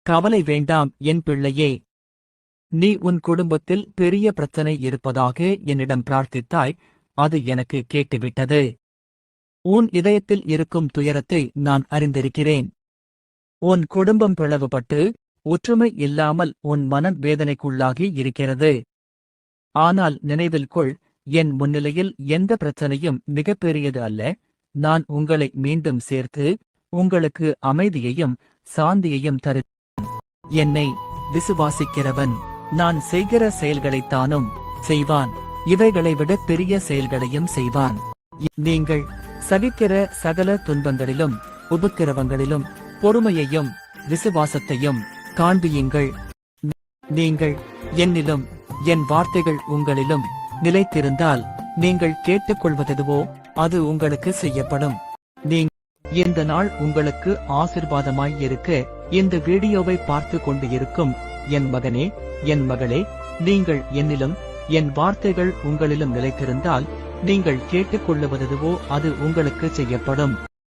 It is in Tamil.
கவலை வேண்டாம் என் பிள்ளையே. நீ உன் குடும்பத்தில் பெரிய பிரச்சனை இருப்பதாக என்னிடம் பிரார்த்தித்தாய், அது எனக்கு கேட்டுவிட்டது. உன் இதயத்தில் இருக்கும் துயரத்தை நான் அறிந்திருக்கிறேன். உன் குடும்பம் பிளவுபட்டு ஒற்றுமை இல்லாமல் உன் மனம் வேதனைக்குள்ளாகி இருக்கிறது. ஆனால் நினைவில் கொள், என் முன்னிலையில் எந்த பிரச்சனையும் மிகப்பெரியது அல்ல. நான் உங்களை மீண்டும் சேர்த்து உங்களுக்கு அமைதியையும் சாந்தியையும் தரு. என்னை விசுவாசிக்கிறவன் நான் செய்கிற செயல்களைத்தானும் செய்வான், இவைகளை விட பெரிய செயல்களையும் செய்வான். நீங்கள் சகிக்கிற சகல துன்பங்களிலும் உபத்திரவங்களிலும் பொறுமையையும் விசுவாசத்தையும் காண்பியுங்கள். நீங்கள் என்னிலும் என் வார்த்தைகள் உங்களிலும் நிலைத்திருந்தால் நீங்கள் கேட்டுக்கொள்வதெதுவோ அது உங்களுக்கு செய்யப்படும். இந்த நாள் உங்களுக்கு ஆசிர்வாதமாய் இருக்க இந்த வீடியோவை பார்த்து கொண்டு இருக்கும் என் மகனே, என் மகளே, நீங்கள் என்னிலும் என் வார்த்தைகள் உங்களிலும் நிலைத்திருந்தால் நீங்கள் கேட்டுக்கொள்ளுவதெதுவோ அது உங்களுக்கு செய்யப்படும்.